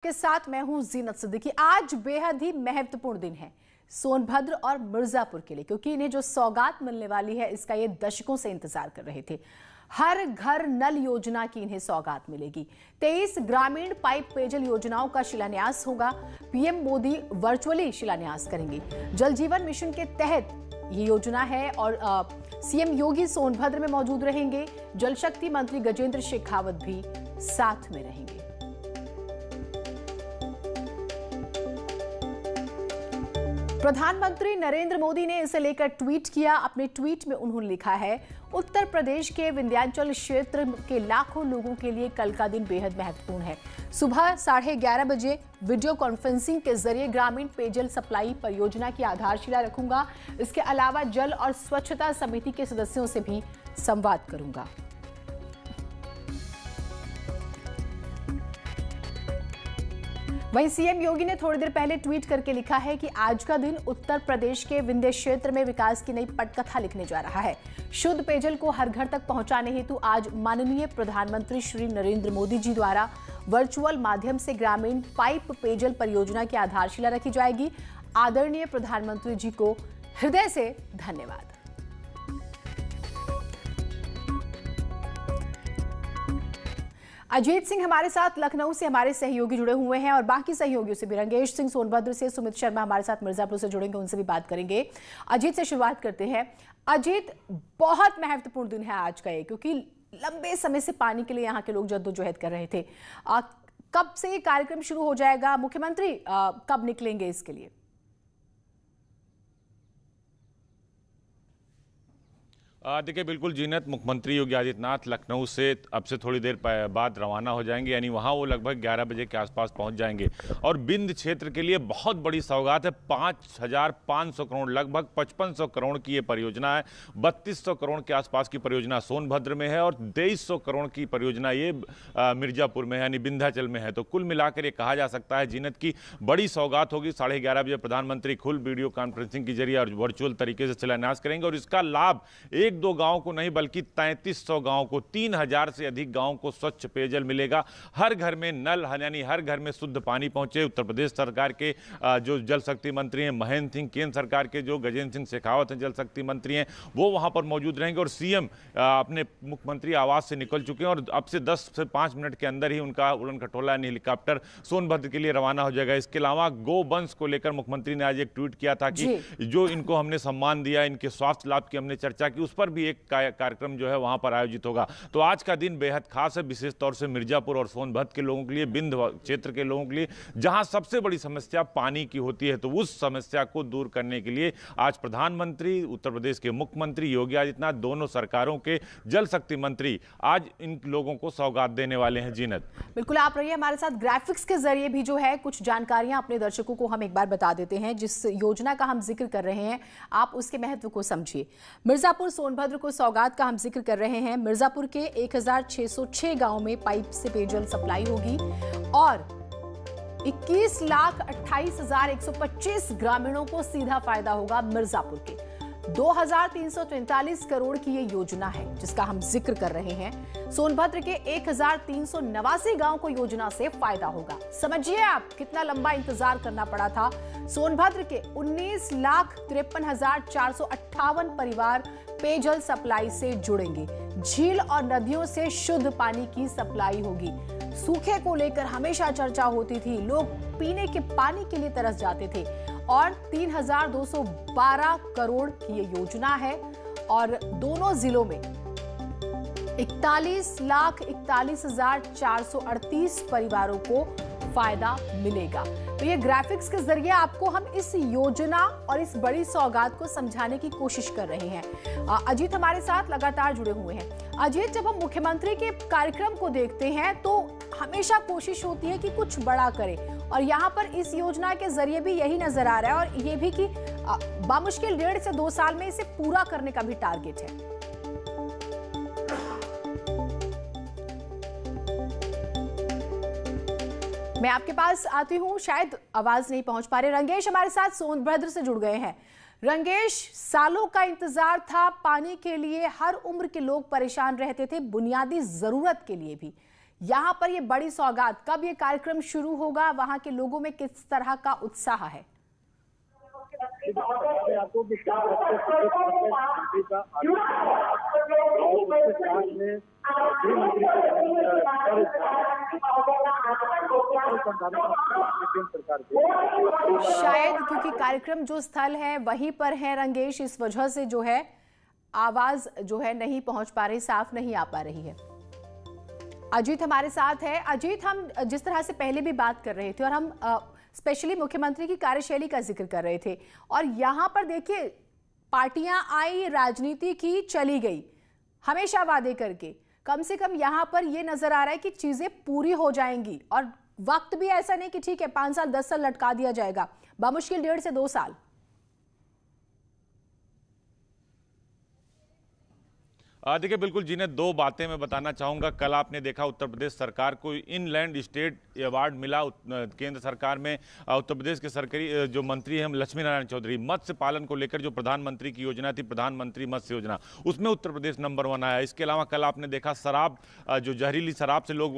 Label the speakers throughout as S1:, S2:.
S1: के साथ मैं हूं जीनत सिद्दीकी। आज बेहद ही महत्वपूर्ण दिन है सोनभद्र और मिर्जापुर के लिए, क्योंकि इन्हें जो सौगात मिलने वाली है इसका ये दशकों से इंतजार कर रहे थे। हर घर नल योजना की इन्हें सौगात मिलेगी। 23 ग्रामीण पाइप पेयजल योजनाओं का शिलान्यास होगा। पीएम मोदी वर्चुअली शिलान्यास करेंगे। जल जीवन मिशन के तहत ये योजना है और सीएम योगी सोनभद्र में मौजूद रहेंगे। जल शक्ति मंत्री गजेंद्र शेखावत भी साथ में रहेंगे। प्रधानमंत्री नरेंद्र मोदी ने इसे लेकर ट्वीट किया। अपने ट्वीट में उन्होंने लिखा है, उत्तर प्रदेश के विंध्याचल क्षेत्र के लाखों लोगों के लिए कल का दिन बेहद महत्वपूर्ण है। सुबह 11:30 बजे वीडियो कॉन्फ्रेंसिंग के जरिए ग्रामीण पेयजल सप्लाई परियोजना की आधारशिला रखूंगा। इसके अलावा जल और स्वच्छता समिति के सदस्यों से भी संवाद करूंगा। वहीं सीएम योगी ने थोड़ी देर पहले ट्वीट करके लिखा है कि आज का दिन उत्तर प्रदेश के विंध्य क्षेत्र में विकास की नई पटकथा लिखने जा रहा है। शुद्ध पेयजल को हर घर तक पहुंचाने हेतु आज माननीय प्रधानमंत्री श्री नरेंद्र मोदी जी द्वारा वर्चुअल माध्यम से ग्रामीण पाइप पेयजल परियोजना की आधारशिला रखी जाएगी। आदरणीय प्रधानमंत्री जी को हृदय से धन्यवाद। अजीत सिंह हमारे साथ लखनऊ से हमारे सहयोगी जुड़े हुए हैं और बाकी सहयोगियों से भी, रंगेश सिंह सोनभद्र से, सुमित शर्मा हमारे साथ मिर्जापुर से जुड़ेंगे, उनसे भी बात करेंगे। अजीत से शुरुआत करते हैं। अजीत, बहुत महत्वपूर्ण दिन है आज का ये, क्योंकि लंबे समय से पानी के लिए यहाँ के लोग जद्दोजहद कर रहे थे। कब से ये कार्यक्रम शुरू हो जाएगा? मुख्यमंत्री कब निकलेंगे इसके लिए?
S2: देखिए, बिल्कुल जीनत, मुख्यमंत्री योगी आदित्यनाथ लखनऊ से अब से थोड़ी देर बाद रवाना हो जाएंगे, यानी वहाँ वो लगभग 11 बजे के आसपास पहुँच जाएंगे। और विंध्य क्षेत्र के लिए बहुत बड़ी सौगात है। 5,500 करोड़, लगभग 5500 करोड़ की ये परियोजना है। 3200 करोड़ के आसपास की परियोजना सोनभद्र में है और 2300 करोड़ की परियोजना ये मिर्जापुर में है, यानी विंध्याचल में है। तो कुल मिलाकर ये कहा जा सकता है जीनत की बड़ी सौगात होगी। 11:30 बजे प्रधानमंत्री खुद वीडियो कॉन्फ्रेंसिंग के जरिए और वर्चुअल तरीके से शिलान्यास करेंगे और इसका लाभ एक दो गांव को नहीं बल्कि 3300 गांव को, 3000 से अधिक गांव को स्वच्छ पेयजल मिलेगा। हर घर में नल, यानी हर घर में शुद्ध पानी पहुंचे। उत्तर प्रदेश सरकार के जो जल शक्ति मंत्री हैं महेंद्र सिंह, केंद्र सरकार के जो गजेंद्र सिंह शेखावत हैं जल शक्ति मंत्री हैं, वो वहां पर मौजूद रहेंगे। और सीएम अपने मुख्यमंत्री आवास से निकल चुके हैं और अब से 10 से 5 मिनट के अंदर ही उनका उड़न खटोला यानी हेलीकॉप्टर सोनभद्र के लिए रवाना हो जाएगा। इसके अलावा गोवंश को लेकर मुख्यमंत्री ने आज एक ट्वीट किया था कि जो इनको हमने सम्मान दिया, इनके स्वास्थ्य लाभ की हमने चर्चा की, उस पर भी एक कार्यक्रम जो है वहां पर आयोजित होगा। तो आज का दिन बेहद खास है, विशेष तौर से मिर्जापुर और सोनभद्र के लोगों के लिए, विंध्य क्षेत्र के लोगों के लिए, जहां सबसे बड़ी समस्या पानी की होती है। तो उस समस्या को दूर करने के लिए आज प्रधानमंत्री, उत्तर प्रदेश के मुख्यमंत्री योगी आदित्यनाथ, दोनों सरकारों के जल शक्ति मंत्री आज इन लोगों को सौगात देने वाले हैं। जीनत,
S1: बिल्कुल, आप रहिए हमारे साथ। ग्राफिक्स के जरिए भी जो है कुछ जानकारियां अपने दर्शकों को हम एक बार बता देते हैं। जिस योजना का हम जिक्र कर रहे हैं आप उसके महत्व को समझिए। मिर्जापुर सोनभद्र को सौगात का हम जिक्र कर रहे हैं। मिर्जापुर के 1606 गांव में पाइप से पेयजल सप्लाई होगी और 21,28,125 ग्रामीणों को सीधा फायदा होगा। मिर्जापुर के 2343 करोड़ की ये योजना है जिसका हम जिक्र कर रहे हैं। सोनभद्र के 1389 गांव को योजना से फायदा होगा। समझिए आप कितना लंबा इंतजार करना पड़ा था। सोनभद्र के 19,53,458 परिवार पेयजल सप्लाई से जुड़ेंगे। झील और नदियों से शुद्ध पानी की सप्लाई होगी। सूखे को लेकर हमेशा चर्चा होती थी, लोग पीने के पानी के लिए तरस जाते थे और 3,212 करोड़ की ये योजना है और दोनों जिलों में 41,41,438 परिवारों को फायदा मिलेगा। तो ये ग्राफिक्स के जरिए आपको हम इस योजना और इस बड़ी सौगात को समझाने की कोशिश कर रहे हैं। अजीत हमारे साथ लगातार जुड़े हुए हैं। अजीत, जब हम मुख्यमंत्री के कार्यक्रम को देखते हैं तो हमेशा कोशिश होती है कि कुछ बड़ा करें और यहाँ पर इस योजना के जरिए भी यही नजर आ रहा है और ये भी कि बामुश्किल 1.5 से 2 साल में इसे पूरा करने का भी टारगेट है। मैं आपके पास आती हूं, शायद आवाज नहीं पहुंच पा रहे। रंगेश हमारे साथ सोनभद्र से जुड़ गए हैं। रंगेश, सालों का इंतजार था पानी के लिए, हर उम्र के लोग परेशान रहते थे, बुनियादी जरूरत के लिए भी। यहाँ पर ये बड़ी सौगात, कब ये कार्यक्रम शुरू होगा, वहां के लोगों में किस तरह का उत्साह है? शायद क्योंकि कार्यक्रम जो स्थल है वहीं पर है रंगेश, इस वजह से जो है आवाज जो है नहीं पहुंच पा रही, साफ नहीं आ पा रही है। अजीत हमारे साथ है। अजीत, हम जिस तरह से पहले भी बात कर रहे थे और हम स्पेशली मुख्यमंत्री की कार्यशैली का जिक्र कर रहे थे, और यहां पर देखिए पार्टियां आई, राजनीति की, चली गई, हमेशा वादे करके। कम से कम यहां पर यह नजर आ रहा है कि चीजें पूरी हो जाएंगी, और वक्त भी ऐसा नहीं कि ठीक है 5 साल 10 साल लटका दिया जाएगा, बमुश्किल 1.5 से 2 साल।
S2: देखिए बिल्कुल जी ने 2 बातें मैं बताना चाहूँगा। कल आपने देखा उत्तर प्रदेश सरकार को इनलैंड स्टेट अवार्ड मिला केंद्र सरकार में। उत्तर प्रदेश के सरकारी जो मंत्री हैं लक्ष्मी नारायण चौधरी, मत्स्य पालन को लेकर जो प्रधानमंत्री की योजना थी, प्रधानमंत्री मत्स्य योजना, उसमें उत्तर प्रदेश नंबर 1 आया। इसके अलावा कल आपने देखा शराब, जो जहरीली शराब से लोग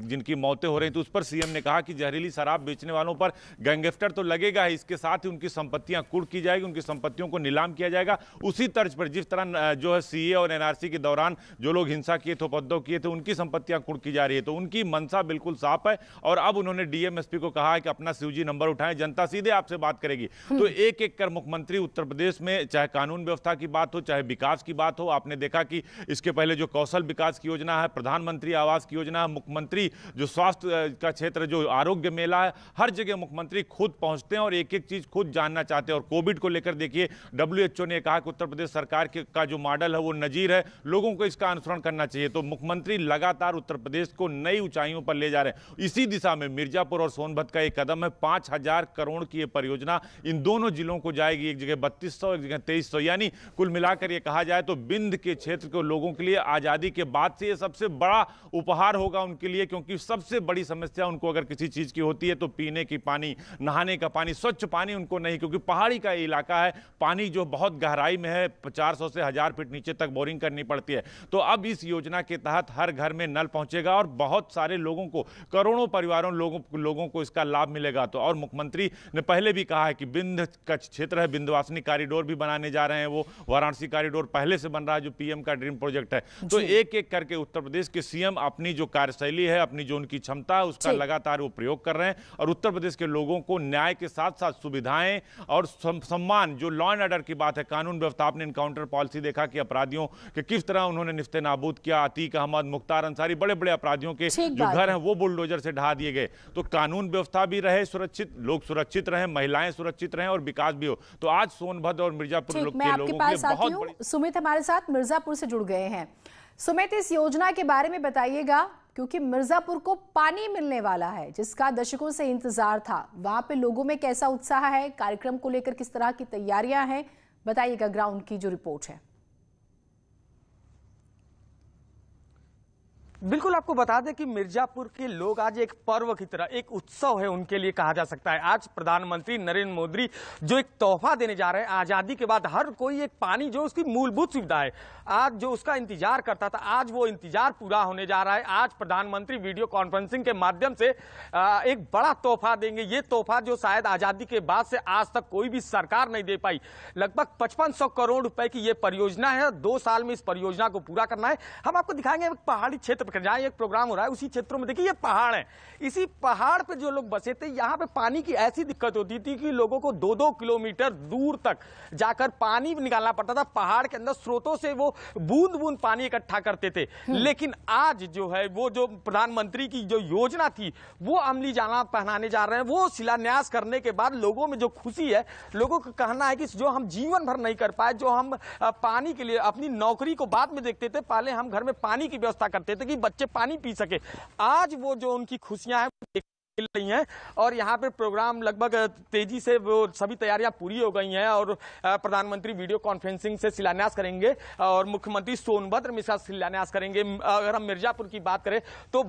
S2: जिनकी मौतें हो रही थी, उस पर सीएम ने कहा कि जहरीली शराब बेचने वालों पर गैंगस्टर तो लगेगा ही, इसके साथ ही उनकी संपत्तियां कुर्क की जाएगी, उनकी संपत्तियों को नीलाम किया जाएगा। उसी तर्ज पर जिस तरह जो है सीए और एनआरसी के दौरान जो लोग हिंसा किए थे, उपद्रव किए थे, उनकी संपत्तियां कुर्क की जा रही है। तो उनकी मंशा बिल्कुल साफ है, और अब उन्होंने डीएमएसपी को कहा है कि अपना सीओजी नंबर उठाएं, जनता सीधे आपसे बात करेगी। तो एक एक कर मुख्यमंत्री उत्तर प्रदेश में, चाहे कानून व्यवस्था की बात हो, चाहे विकास की बात हो, आपने देखा कि इसके पहले जो कौशल विकास की योजना है, प्रधानमंत्री आवास की योजना है, मुख्यमंत्री जो स्वास्थ्य का क्षेत्र, जो आरोग्य मेला है, हर जगह मुख्यमंत्री खुद पहुंचते हैं और एक एक चीज खुद जानना चाहते हैं। और कोविड को लेकर देखिए WHO ने कहा कि उत्तर प्रदेश सरकार का जो मॉडल है वो नजीर है, लोगों को इसका अनुसरण करना चाहिए। तो मुख्यमंत्री लगातार उत्तर प्रदेश को नई ऊंचाइयों पर ले जा रहे हैं। इसी दिशा में मिर्जापुर और सोनभद्र का एक कदम है। 5000 करोड़ की यह परियोजना इन दोनों जिलों को जाएगी, एक जगह 3200, एक जगह 2300, यानी कुल मिलाकर यह कहा जाए तो बिंद के क्षेत्र के लोगों के लिए आजादी के बाद से यह सबसे बड़ा उपहार होगा उनके लिए, क्योंकि सबसे बड़ी समस्या उनको अगर किसी चीज की होती है तो पीने की पानी, नहाने का पानी, स्वच्छ पानी उनको नहीं, क्योंकि पहाड़ी का इलाका है, पानी जो बहुत गहराई में है, 400 से 1000 फीट नीचे तक बोरिंग करनी पड़ती है। तो अब इस योजना के तहत हर घर में नल पहुंचेगा और बहुत सारे लोगों को, करोड़ों परिवारों लोगों को इसका लाभ मिलेगा। तो और मुख्यमंत्री ने पहले भी कहा है कि बिंद का क्षेत्र है, बिंदवासिनी कॉरिडोर भी बनाने जा रहे हैं, वो वाराणसी कॉरिडोर पहले से बन रहा है जो पीएम का ड्रीम प्रोजेक्ट है। तो एक एक करके उत्तर प्रदेश के सीएम अपनी जो कार्यशैली है, अपनी जो उनकी क्षमता है, उसका लगातार वो प्रयोग कर रहे हैं, और उत्तर प्रदेश के लोगों को न्याय के साथ साथ सुविधाएं और सम्मान, जो लॉ एंड ऑर्डर की बात है, कानून व्यवस्था, आपने इनकाउंटर पॉलिसी देखा कि अपराधियों के किस तरह उन्होंने निस्ते नाबूद किया। अतीक अहमद, मुख्तार अंसारी, बड़े बड़े अपराधियों के जो घर हैं वो बुलडोजर से ढहा दिए गए। तो कानून व्यवस्था भी रहे सुरक्षित, लोग सुरक्षित रहें, महिलाएं सुरक्षित रहें और विकास भी हो। तो आज सोनभद्र और मिर्जापुर के लोगों के लिए बहुत बड़ी।
S1: सुमित हमारे साथ मिर्जापुर से जुड़ गए हैं। सुमित, इस योजना के बारे में बताइएगा, क्योंकि मिर्जापुर को पानी मिलने वाला है जिसका दशकों से इंतजार था। वहां पे लोगों में कैसा उत्साह है, कार्यक्रम को लेकर किस तरह की तैयारियां हैं, बताइएगा ग्राउंड की जो रिपोर्ट है।
S3: बिल्कुल, आपको बता दें कि मिर्जापुर के लोग आज एक पर्व की तरह, एक उत्सव है उनके लिए कहा जा सकता है। आज प्रधानमंत्री नरेंद्र मोदी जो एक तोहफा देने जा रहे हैं, आजादी के बाद हर कोई एक पानी जो उसकी मूलभूत सुविधा है, आज जो उसका इंतजार करता था, आज वो इंतजार पूरा होने जा रहा है। आज प्रधानमंत्री वीडियो कॉन्फ्रेंसिंग के माध्यम से एक बड़ा तोहफा देंगे। ये तोहफा जो शायद आजादी के बाद से आज तक कोई भी सरकार नहीं दे पाई। लगभग 5500 करोड़ रुपए की ये परियोजना है, 2 साल में इस परियोजना को पूरा करना है। हम आपको दिखाएंगे एक पहाड़ी क्षेत्र, जहां एक प्रोग्राम हो रहा है उसी क्षेत्रों में देखिए ये पहाड़ है। इसी पहाड़ पे जो लोग बसे थे, यहाँ पे पानी की ऐसी दिक्कत होती थी कि लोगों को 2-2 किलोमीटर दूर तक जाकर पानी निकालना पड़ता था। पहाड़ के अंदर स्रोतों से वो बूंद बूंद पानी इकट्ठा करते थे। लेकिन आज जो है वो जो प्रधानमंत्री की जो योजना थी वो अमली जामा पहनाने जा रहे हैं। वो शिलान्यास करने के बाद लोगों में जो खुशी है, लोगों का कहना है कि जो हम जीवन भर नहीं कर पाए, जो हम पानी के लिए अपनी नौकरी को बाद में देखते थे, पहले हम घर में पानी की व्यवस्था करते थे कि बच्चे पानी पी सके, आज वो जो उनकी खुशियां हैं मिल रही हैं और यहाँ पे प्रोग्राम लगभग तेजी से वो सभी तैयारियां पूरी हो गई हैं और प्रधानमंत्री वीडियो कॉन्फ्रेंसिंग से शिलान्यास करेंगे और मुख्यमंत्री सोनभद्र मिश्रा शिलान्यास करेंगे। अगर हम मिर्जापुर की बात करें तो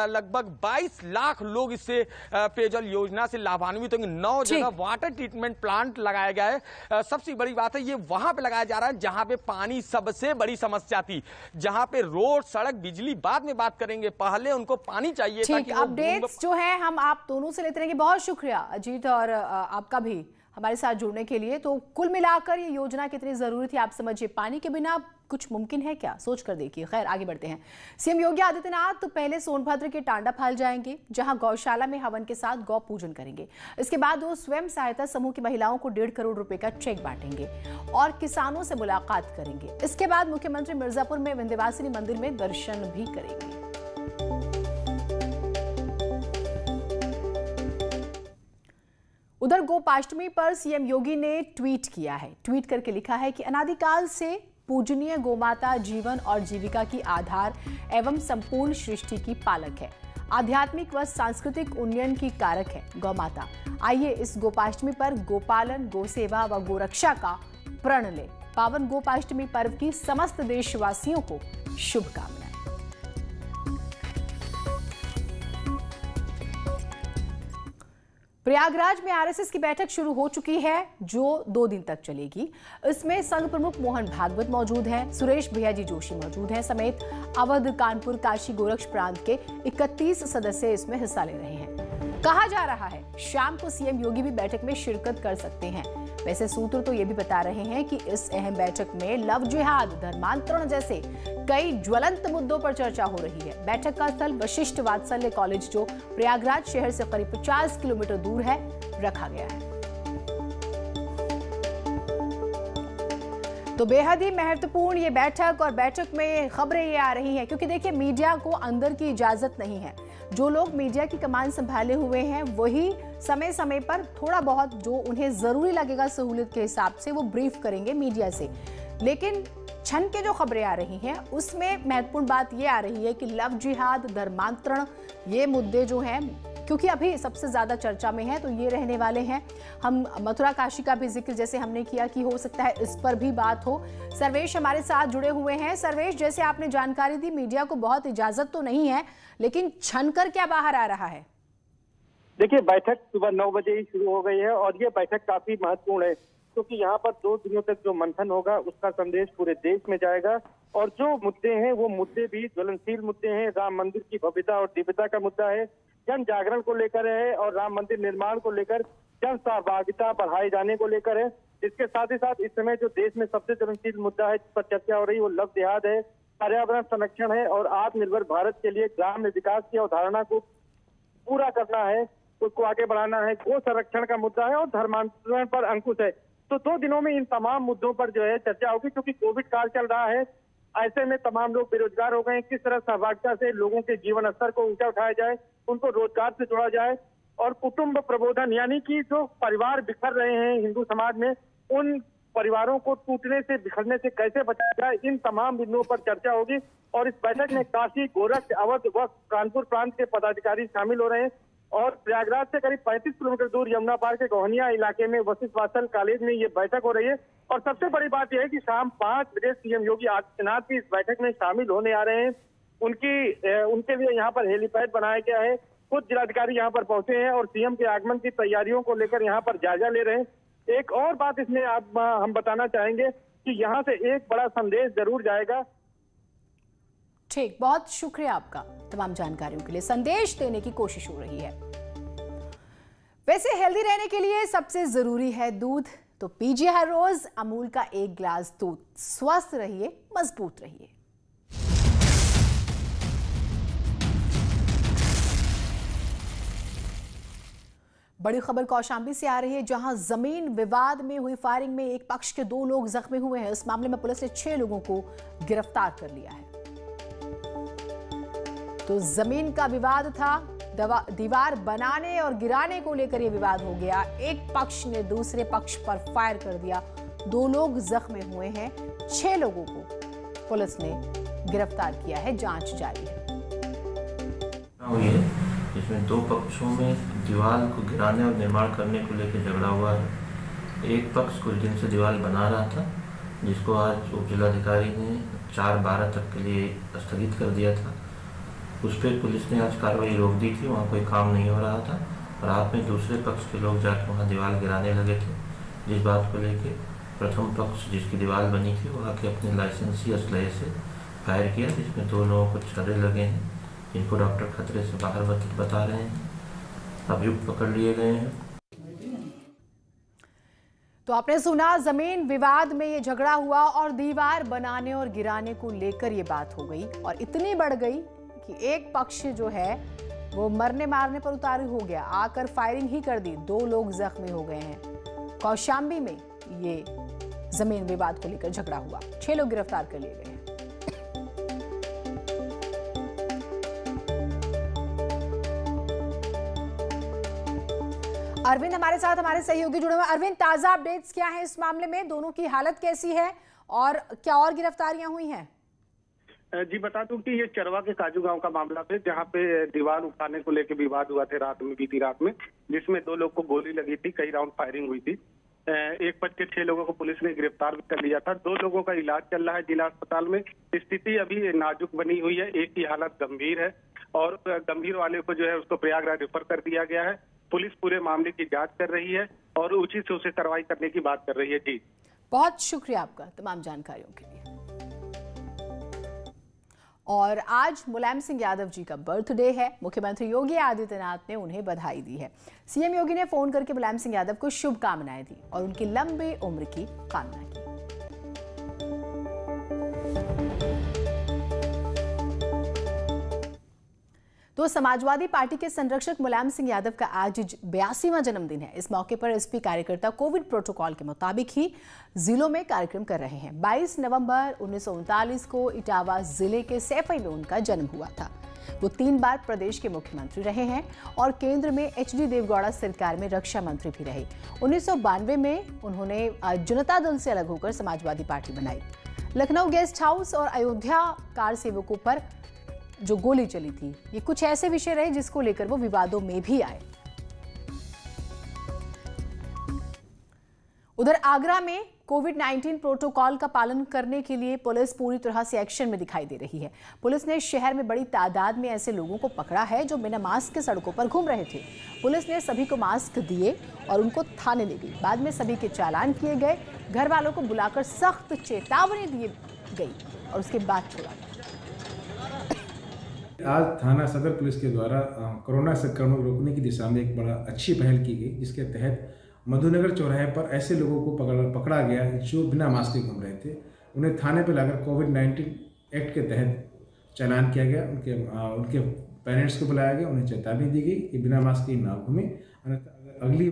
S3: लगभग 22 लाख लोग इससे पेयजल योजना से लाभान्वित होंगे। 9 जगह वाटर ट्रीटमेंट प्लांट लगाया गया है। सबसे बड़ी बात है ये वहां पे लगाया जा रहा है जहां पे पानी सबसे बड़ी समस्या थी, जहां पे रोड, सड़क, बिजली बाद में बात करेंगे, पहले उनको पानी चाहिए।
S1: ठीक, अपडेट्स जो है हम आप दोनों से लेते रहेंगे। बहुत शुक्रिया अजीत और आपका भी हमारे साथ जुड़ने के लिए। तो कुल मिलाकर ये योजना कितनी जरूरी थी आप समझिए, पानी के बिना कुछ मुमकिन है क्या, सोच कर देखिए। खैर आगे बढ़ते हैं। सीएम योगी आदित्यनाथ तो पहले सोनभद्र के टांडाफाल जाएंगे जहां गौशाला में हवन के साथ गौ पूजन करेंगे। इसके बाद वो स्वयं सहायता समूह की महिलाओं को 1.5 करोड़ रुपए का चेक बांटेंगे और किसानों से मुलाकात करेंगे। इसके बाद मुख्यमंत्री मिर्जापुर में विंध्यवासिनी मंदिर में दर्शन भी करेंगे। उधर गोपाष्टमी पर सीएम योगी ने ट्वीट किया है। ट्वीट करके लिखा है कि अनादिकाल से पूजनीय गोमाता जीवन और जीविका की आधार एवं संपूर्ण सृष्टि की पालक है, आध्यात्मिक व सांस्कृतिक उन्नयन की कारक है गौमाता। आइए इस गोपाष्टमी पर गोपालन, गोसेवा व गोरक्षा का प्रण ले। पावन गोपाष्टमी पर्व की समस्त देशवासियों को शुभकामनाएं। प्रयागराज में आरएसएस की बैठक शुरू हो चुकी है जो 2 दिन तक चलेगी। इसमें संघ प्रमुख मोहन भागवत मौजूद हैं, सुरेश भैयाजी जोशी मौजूद हैं समेत अवध, कानपुर, काशी, गोरक्ष प्रांत के 31 सदस्य इसमें हिस्सा ले रहे हैं। कहा जा रहा है शाम को सीएम योगी भी बैठक में शिरकत कर सकते हैं। वैसे सूत्र तो ये भी बता रहे हैं कि इस अहम बैठक में लव जिहाद, धर्मांतरण जैसे कई ज्वलंत मुद्दों पर चर्चा हो रही है। बैठक का स्थल वशिष्ठ वात्सल्य कॉलेज जो प्रयागराज शहर से करीब 50 किलोमीटर दूर है रखा गया है। तो बेहद ही महत्वपूर्ण ये बैठक, और बैठक में खबरें ये आ रही हैं क्योंकि देखिए मीडिया को अंदर की इजाजत नहीं है। जो लोग मीडिया की कमान संभाले हुए हैं वही समय समय पर थोड़ा बहुत जो उन्हें जरूरी लगेगा सहूलियत के हिसाब से वो ब्रीफ करेंगे मीडिया से। लेकिन छन के जो खबरें आ रही हैं उसमें महत्वपूर्ण बात ये आ रही है कि लव जिहाद, धर्मांतरण, ये मुद्दे जो हैं क्योंकि अभी सबसे ज्यादा चर्चा में है तो ये रहने वाले हैं। हम मथुरा काशी का भी जिक्र जैसे हमने किया कि हो सकता है इस पर भी बात हो। सर्वेश हमारे साथ जुड़े हुए हैं। सर्वेश, जैसे आपने जानकारी दी मीडिया को बहुत इजाजत तो नहीं है, लेकिन छनकर क्या बाहर आ रहा है?
S4: देखिए, बैठक सुबह 9 बजे ही शुरू हो गई है और ये बैठक काफी महत्वपूर्ण है क्योंकि यहाँ पर 2 दिनों तक जो मंथन होगा उसका संदेश पूरे देश में जाएगा और जो मुद्दे हैं वो मुद्दे भी ज्वलनशील मुद्दे हैं। राम मंदिर की भव्यता और दिव्यता का मुद्दा है, जन जागरण को लेकर है और राम मंदिर निर्माण को लेकर जन सहभागिता बढ़ाए जाने को लेकर है। इसके साथ ही साथ इस समय जो देश में सबसे ज्वलनशील मुद्दा है जिस पर चर्चा हो रही है वो लव जिहाद है, पर्यावरण संरक्षण है और आत्मनिर्भर भारत के लिए ग्राम्य विकास की अवधारणा को पूरा करना है, उसको आगे बढ़ाना है। गो संरक्षण का मुद्दा है और धर्मांतरण पर अंकुश है। तो 2 दिनों में इन तमाम मुद्दों पर जो है चर्चा होगी क्योंकि कोविड काल चल रहा है। ऐसे में तमाम लोग बेरोजगार हो गए हैं, किस तरह सहभागिता से लोगों के जीवन स्तर को ऊंचा उठाया जाए, उनको रोजगार से जोड़ा जाए और कुटुंब प्रबोधन यानी कि जो परिवार बिखर रहे हैं हिंदू समाज में उन परिवारों को टूटने से, बिखरने से कैसे बचाया जाए, इन तमाम बिंदुओं पर चर्चा होगी। और इस बैठक में काशी, गोरक्ष, अवध व कानपुर प्रांत के पदाधिकारी शामिल हो रहे हैं और प्रयागराज से करीब 35 किलोमीटर दूर यमुना पार के गोहनिया इलाके में वशिष्ठ वात्सल कॉलेज में ये बैठक हो रही है। और सबसे बड़ी बात यह है कि शाम 5 बजे सीएम योगी आदित्यनाथ भी इस बैठक में शामिल होने आ रहे हैं। उनके लिए यहाँ पर हेलीपैड बनाया गया है, कुछ जिलाधिकारी यहाँ पर पहुंचे हैं और सीएम के आगमन की तैयारियों को लेकर यहाँ पर जायजा ले रहे हैं। एक और बात इसमें हम बताना चाहेंगे कि यहाँ से एक बड़ा संदेश जरूर जाएगा।
S1: ठीक, बहुत शुक्रिया आपका तमाम जानकारियों के लिए। संदेश देने की कोशिश हो रही है। वैसे हेल्दी रहने के लिए सबसे जरूरी है दूध, तो पीजिए हर रोज अमूल का 1 गिलास दूध। स्वस्थ रहिए, मजबूत रहिए। बड़ी खबर कौशाम्बी से आ रही है जहां जमीन विवाद में हुई फायरिंग में एक पक्ष के 2 लोग जख्मी हुए हैं। इस मामले में पुलिस ने 6 लोगों को गिरफ्तार कर लिया है। तो जमीन का विवाद था, दीवार बनाने और गिराने को लेकर यह विवाद हो गया। एक पक्ष ने दूसरे पक्ष पर फायर कर दिया, 2 लोग जख्मी हुए हैं, 6 लोगों को पुलिस ने गिरफ्तार किया है, जांच जारी है।
S5: जिसमें दो पक्षों में दीवार को गिराने और निर्माण करने को लेकर झगड़ा हुआ है। एक पक्ष कुछ दिन से दीवार बना रहा था, जिसको आज उप जिलाधिकारी ने 4/12 तक के लिए स्थगित कर दिया था। उस पर पुलिस ने आज कार्रवाई रोक दी थी, वहाँ कोई काम नहीं हो रहा था। रात में दूसरे पक्ष के लोग जाकर वहाँ दीवार गिराने लगे थे, जिस बात को लेके प्रथम पक्ष जिसकी दीवार बनी थी वो आके अपने लाइसेंसी असलहे से फायर किया, जिसमें 2 लोगों को छर्रे लगे हैं, जिनको डॉक्टर खतरे से बाहर बता रहे हैं। अभियुक्त पकड़ लिए गए हैं।
S1: तो आपने सुना, जमीन विवाद में ये झगड़ा हुआ और दीवार बनाने और गिराने को लेकर ये बात हो गई और इतनी बढ़ गई कि एक पक्ष जो है वो मरने मारने पर उतारू हो गया, आकर फायरिंग ही कर दी। 2 लोग जख्मी हो गए हैं। कौशाम्बी में ये जमीन विवाद को लेकर झगड़ा हुआ, 6 लोग गिरफ्तार कर लिए गए हैं। अरविंद हमारे साथ, हमारे सहयोगी जुड़े हुए। अरविंद, ताजा अपडेट्स क्या है इस मामले में? दोनों की हालत कैसी है और क्या और गिरफ्तारियां हुई हैं?
S4: जी बता दूं कि ये चरवा के काजू गांव का मामला है, जहां पे दीवार उठाने को लेकर विवाद हुआ थे बीती रात में, जिसमें 2 लोग को गोली लगी थी, कई राउंड फायरिंग हुई थी। 1 बज के 6 लोगों को पुलिस ने गिरफ्तार भी कर लिया था। 2 लोगों का इलाज चल रहा है जिला अस्पताल में। स्थिति अभी नाजुक बनी हुई है, एक की हालत गंभीर है और गंभीर वाले को जो है उसको प्रयागराज रेफर कर दिया गया है। पुलिस पूरे मामले की जांच कर रही है और उचित से उसे कार्रवाई करने की बात कर रही है। जी
S1: बहुत शुक्रिया आपका तमाम जानकारियों के लिए। और आज मुलायम सिंह यादव जी का बर्थडे है। मुख्यमंत्री योगी आदित्यनाथ ने उन्हें बधाई दी है। सीएम योगी ने फोन करके मुलायम सिंह यादव को शुभकामनाएं दी और उनकी लंबी उम्र की कामना की। तो समाजवादी पार्टी के संरक्षक मुलायम सिंह यादव का आज 82वां जन्मदिन है। इस मौके पर एसपी कार्यकर्ता कोविड प्रोटोकॉल के मुताबिक ही जिलों में कार्यक्रम कर रहे हैं। 22 नवंबर 1939 को इटावा जिले के सैफई में उनका जन्म हुआ था। वो 3 बार प्रदेश के मुख्यमंत्री रहे हैं और केंद्र में एचडी देवगौड़ा सरकार में रक्षा मंत्री भी रहे। 1992 में उन्होंने जनता दल से अलग होकर समाजवादी पार्टी बनाई। लखनऊ गेस्ट हाउस और अयोध्या कार सेवकों पर जो गोली चली थी, ये कुछ ऐसे विषय रहे जिसको लेकर वो विवादों में भी आए। उधर आगरा में कोविड-19 प्रोटोकॉल का पालन करने के लिए पुलिस पूरी तरह से एक्शन में दिखाई दे रही है। पुलिस ने शहर में बड़ी तादाद में ऐसे लोगों को पकड़ा है जो बिना मास्क के सड़कों पर घूम रहे थे। पुलिस ने सभी को मास्क दिए और उनको थाने ले गई। बाद में सभी के चालान किए गए। घर वालों को बुलाकर सख्त चेतावनी दी गई और उसके बाद छोड़ा गया।
S6: आज थाना सदर पुलिस के द्वारा कोरोना संक्रमण को रोकने की दिशा में एक बड़ा अच्छी पहल की गई, जिसके तहत मधुनगर चौराहे पर ऐसे लोगों को पकड़ा गया जो बिना मास्क के घूम रहे थे। उन्हें थाने पर लाकर कोविड-19 एक्ट के तहत चालान किया गया। उनके पेरेंट्स को बुलाया गया, उन्हें चेतावनी दी गई कि बिना मास्क के ना घूमें, अन्यथा अगली।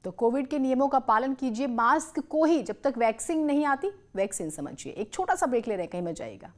S1: तो कोविड के नियमों का पालन कीजिए, मास्क को ही, जब तक वैक्सीन नहीं आती वैक्सीन समझिए। एक छोटा सा ब्रेक ले रहे हैं, कहीं मत जाइएगा।